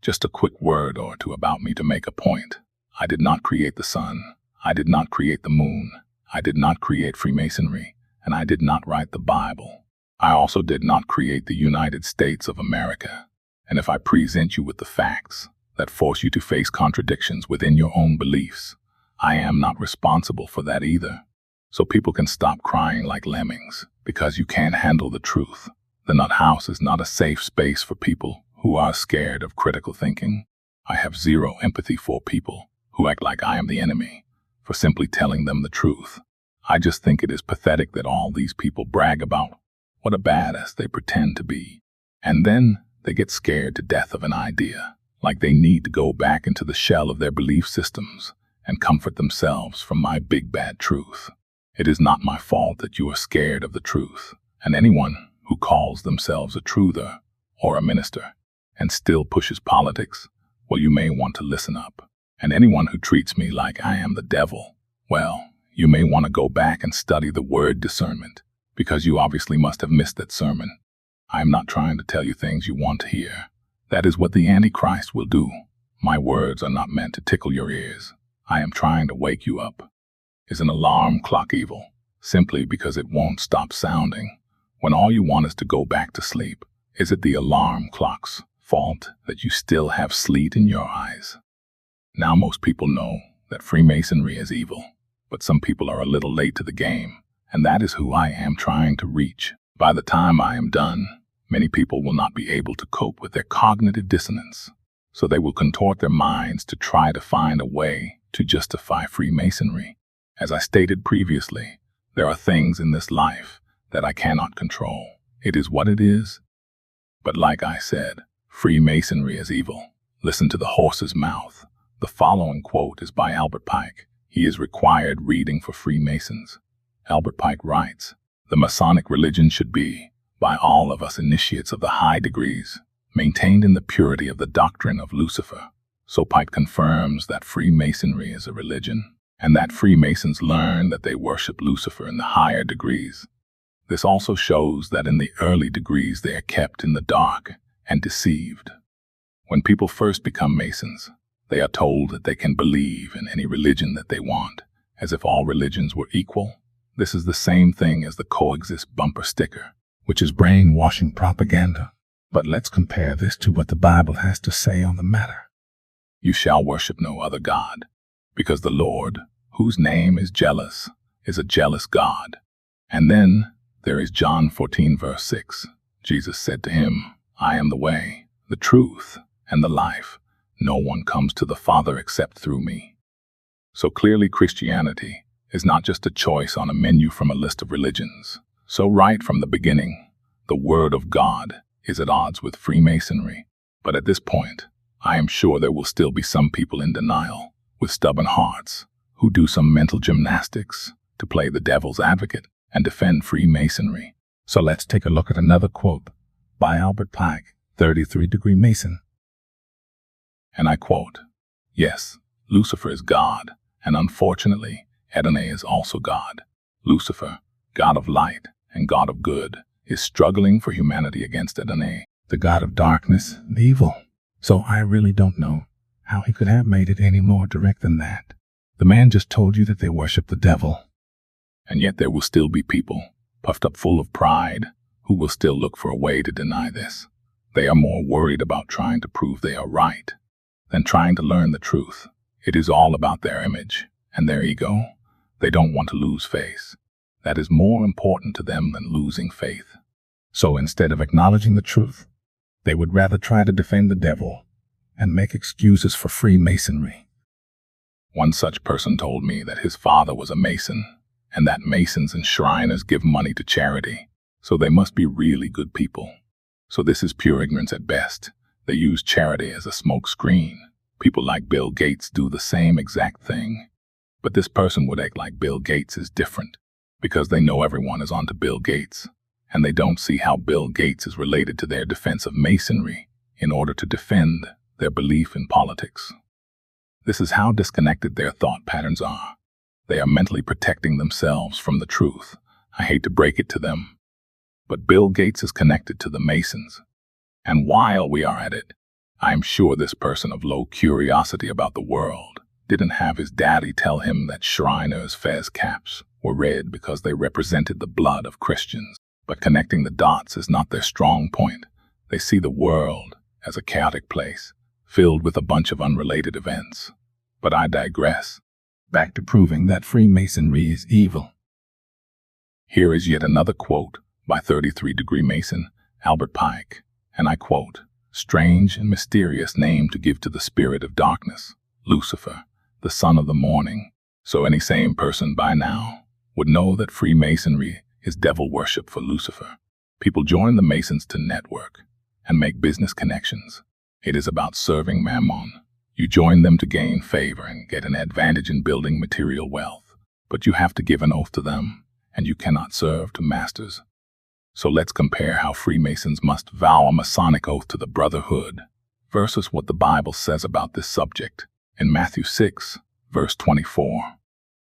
Just a quick word or two about me to make a point. I did not create the sun. I did not create the moon. I did not create Freemasonry, and I did not write the Bible. I also did not create the United States of America. And if I present you with the facts that force you to face contradictions within your own beliefs, I am not responsible for that either. So people can stop crying like lemmings because you can't handle the truth. The Nut House is not a safe space for people who are scared of critical thinking. I have zero empathy for people who act like I am the enemy for simply telling them the truth. I just think it is pathetic that all these people brag about what a badass they pretend to be. And then they get scared to death of an idea, like they need to go back into the shell of their belief systems and comfort themselves from my big bad truth. It is not my fault that you are scared of the truth, and anyone who calls themselves a truther or a minister and still pushes politics, well, you may want to listen up. And anyone who treats me like I am the devil, well, you may want to go back and study the word discernment, because you obviously must have missed that sermon. I am not trying to tell you things you want to hear. That is what the Antichrist will do. My words are not meant to tickle your ears. I am trying to wake you up. Is an alarm clock evil? Simply because it won't stop sounding when all you want is to go back to sleep? Is it the alarm clock's fault that you still have sleet in your eyes? Now most people know that Freemasonry is evil, but some people are a little late to the game, and that is who I am trying to reach. By the time I am done, many people will not be able to cope with their cognitive dissonance, so they will contort their minds to try to find a way to justify Freemasonry. As I stated previously, there are things in this life that I cannot control. It is what it is. But like I said, Freemasonry is evil. Listen to the horse's mouth. The following quote is by Albert Pike. He is required reading for Freemasons. Albert Pike writes, "The Masonic religion should be, by all of us initiates of the high degrees, maintained in the purity of the doctrine of Lucifer." So Pike confirms that Freemasonry is a religion, and that Freemasons learn that they worship Lucifer in the higher degrees. This also shows that in the early degrees they are kept in the dark and deceived. When people first become Masons, they are told that they can believe in any religion that they want, as if all religions were equal. This is the same thing as the coexist bumper sticker, which is brainwashing propaganda. But let's compare this to what the Bible has to say on the matter. You shall worship no other God, because the Lord, whose name is jealous, is a jealous God. And then there is John 14 verse 6. Jesus said to him, "I am the way, the truth, and the life. No one comes to the Father except through me." So clearly Christianity is not just a choice on a menu from a list of religions. So right from the beginning, the Word of God is at odds with Freemasonry. But at this point, I am sure there will still be some people in denial, with stubborn hearts, who do some mental gymnastics to play the devil's advocate and defend Freemasonry. So let's take a look at another quote by Albert Pike, 33-degree Mason. And I quote, "Yes, Lucifer is God, and unfortunately, Adonai is also God. Lucifer, God of light and God of good, is struggling for humanity against Adonai, the God of darkness and evil." So I really don't know how he could have made it any more direct than that. The man just told you that they worship the devil. And yet there will still be people, puffed up full of pride, who will still look for a way to deny this. They are more worried about trying to prove they are right than trying to learn the truth. It is all about their image and their ego. They don't want to lose face. That is more important to them than losing faith. So instead of acknowledging the truth, they would rather try to defend the devil and make excuses for Freemasonry. One such person told me that his father was a Mason, and that Masons and Shriners give money to charity, so they must be really good people. So this is pure ignorance at best. They use charity as a smoke screen. People like Bill Gates do the same exact thing. But this person would act like Bill Gates is different, because they know everyone is onto Bill Gates, and they don't see how Bill Gates is related to their defense of Masonry in order to defend their belief in politics. This is how disconnected their thought patterns are. They are mentally protecting themselves from the truth. I hate to break it to them, but Bill Gates is connected to the Masons. And while we are at it, I'm sure this person of low curiosity about the world didn't have his daddy tell him that Shriners' fez caps were red because they represented the blood of Christians. But connecting the dots is not their strong point. They see the world as a chaotic place, filled with a bunch of unrelated events. But I digress. Back to proving that Freemasonry is evil. Here is yet another quote by 33-degree Mason Albert Pike, and I quote, "Strange and mysterious name to give to the spirit of darkness, Lucifer, the son of the morning." So any sane person by now would know that Freemasonry is devil worship for Lucifer. People join the Masons to network and make business connections. It is about serving Mammon. You join them to gain favor and get an advantage in building material wealth, but you have to give an oath to them, and you cannot serve to masters. So let's compare how Freemasons must vow a Masonic oath to the Brotherhood versus what the Bible says about this subject. In Matthew 6, verse 24,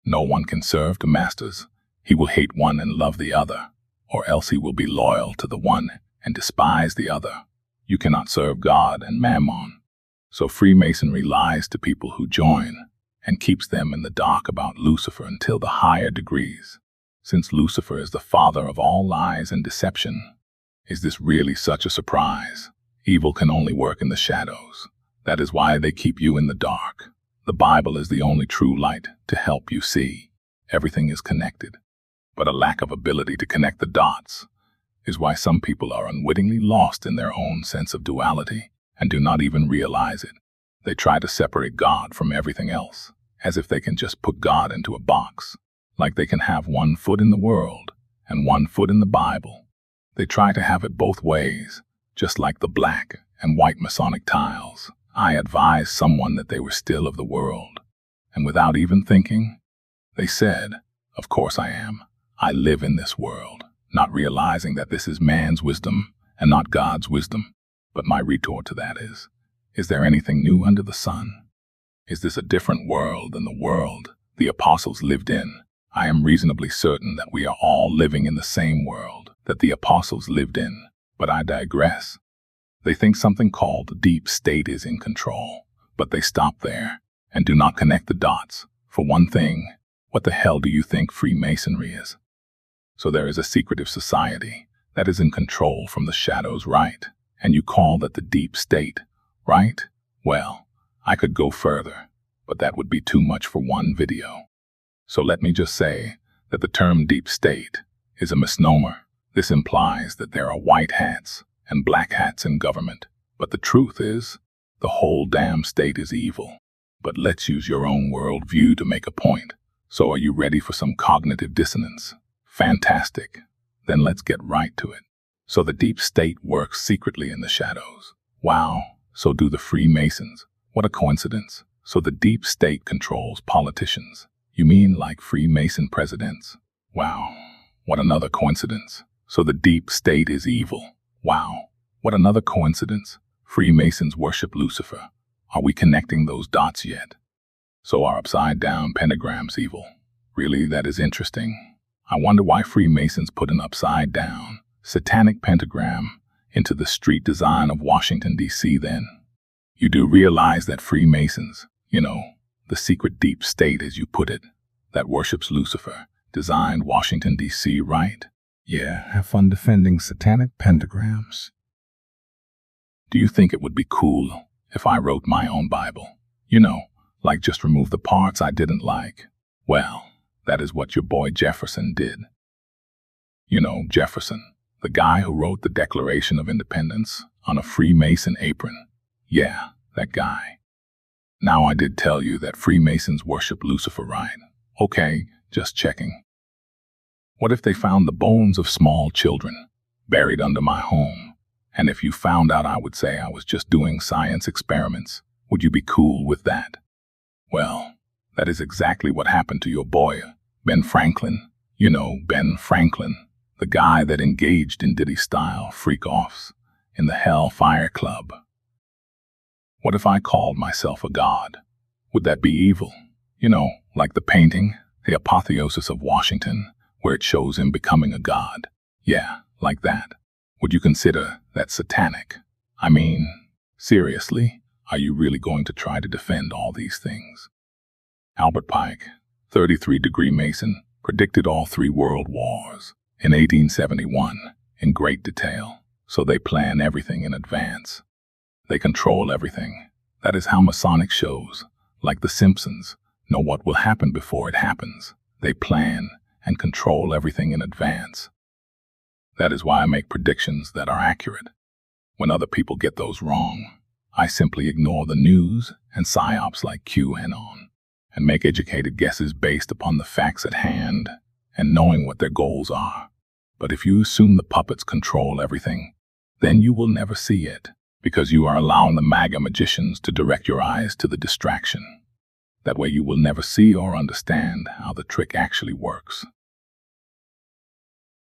"No one can serve two masters. He will hate one and love the other, or else he will be loyal to the one and despise the other. You cannot serve God and Mammon." So Freemasonry lies to people who join and keeps them in the dark about Lucifer until the higher degrees. Since Lucifer is the father of all lies and deception, is this really such a surprise? Evil can only work in the shadows. That is why they keep you in the dark. The Bible is the only true light to help you see. Everything is connected, but a lack of ability to connect the dots is why some people are unwittingly lost in their own sense of duality and do not even realize it. They try to separate God from everything else, as if they can just put God into a box, like they can have one foot in the world and one foot in the Bible. They try to have it both ways, just like the black and white Masonic tiles. I advised someone that they were still of the world, and without even thinking, they said, "Of course I am. I live in this world," not realizing that this is man's wisdom and not God's wisdom. But my retort to that is there anything new under the sun? Is this a different world than the world the apostles lived in? I am reasonably certain that we are all living in the same world that the apostles lived in, but I digress. They think something called the deep state is in control, but they stop there and do not connect the dots. For one thing, what the hell do you think Freemasonry is? So there is a secretive society that is in control from the shadows, right? And you call that the deep state, right? Well, I could go further, but that would be too much for one video. So let me just say that the term deep state is a misnomer. This implies that there are white hats and black hats in government, but the truth is, the whole damn state is evil. But let's use your own worldview to make a point. So are you ready for some cognitive dissonance? Fantastic. Then let's get right to it. So the deep state works secretly in the shadows. Wow, so do the Freemasons. What a coincidence. So the deep state controls politicians. You mean like Freemason presidents? Wow, what another coincidence. So the deep state is evil. Wow, what another coincidence. Freemasons worship Lucifer. Are we connecting those dots yet? So are upside-down pentagrams evil? Really, that is interesting. I wonder why Freemasons put an upside-down satanic pentagram into the street design of Washington, D.C. then. You do realize that Freemasons, the secret deep state as you put it, that worships Lucifer, designed Washington, D.C., right? Yeah, have fun defending satanic pentagrams. Do you think it would be cool if I wrote my own Bible? Like just remove the parts I didn't like. Well, that is what your boy Jefferson did. Jefferson, the guy who wrote the Declaration of Independence on a Freemason apron. Yeah, that guy. Now I did tell you that Freemasons worship Lucifer, right? Okay, just checking. What if they found the bones of small children buried under my home? And if you found out I would say I was just doing science experiments, would you be cool with that? Well, that is exactly what happened to your boy, Ben Franklin. Ben Franklin, the guy that engaged in Diddy-style freak-offs in the Hellfire Club. What if I called myself a god? Would that be evil? Like the painting, The Apotheosis of Washington, where it shows him becoming a god. Yeah, like that. Would you consider that satanic? I mean, Seriously, are you really going to try to defend all these things? Albert Pike, 33-degree Mason, predicted all 3 world wars in 1871 in great detail, so they plan everything in advance. They control everything. That is how Masonic shows, like The Simpsons, know what will happen before it happens. They plan and control everything in advance. That is why I make predictions that are accurate. When other people get those wrong, I simply ignore the news and psyops like QAnon and make educated guesses based upon the facts at hand and knowing what their goals are. But if you assume the puppets control everything, then you will never see it, because you are allowing the MAGA magicians to direct your eyes to the distraction. That way you will never see or understand how the trick actually works.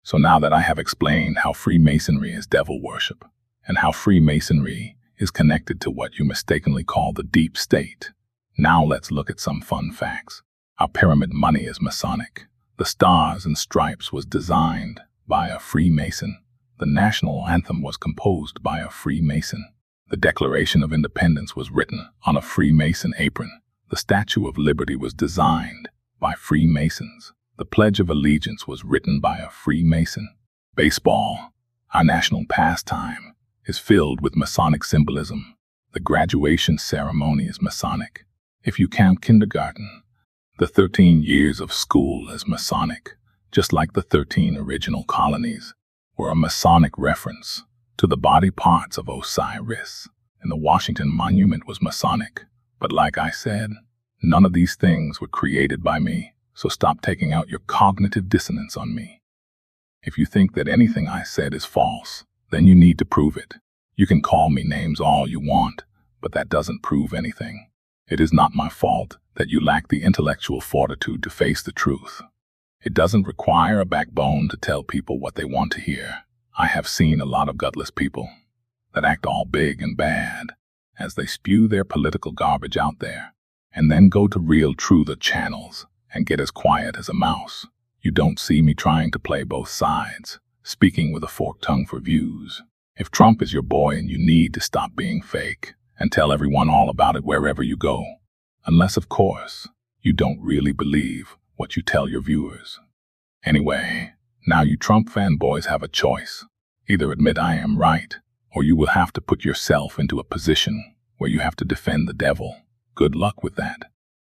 So now that I have explained how Freemasonry is devil worship, and how Freemasonry is connected to what you mistakenly call the deep state, now let's look at some fun facts. Our pyramid money is Masonic. The Stars and Stripes was designed by a Freemason. The national anthem was composed by a Freemason. The Declaration of Independence was written on a Freemason apron. The Statue of Liberty was designed by Freemasons. The Pledge of Allegiance was written by a Freemason. Baseball, our national pastime, is filled with Masonic symbolism. The graduation ceremony is Masonic. If you count kindergarten, the 13 years of school is Masonic, just like the 13 original colonies were a Masonic reference to the body parts of Osiris, and the Washington Monument was Masonic. But like I said, none of these things were created by me, so stop taking out your cognitive dissonance on me. If you think that anything I said is false, then you need to prove it. You can call me names all you want, but that doesn't prove anything. It is not my fault that you lack the intellectual fortitude to face the truth. It doesn't require a backbone to tell people what they want to hear. I have seen a lot of gutless people that act all big and bad as they spew their political garbage out there, and then go to real truther channels and get as quiet as a mouse. You don't see me trying to play both sides, speaking with a forked tongue for views. If Trump is your boy and you need to stop being fake and tell everyone all about it wherever you go, unless, of course, you don't really believe what you tell your viewers. Anyway, now you Trump fanboys have a choice. Either admit I am right, or you will have to put yourself into a position where you have to defend the devil. Good luck with that.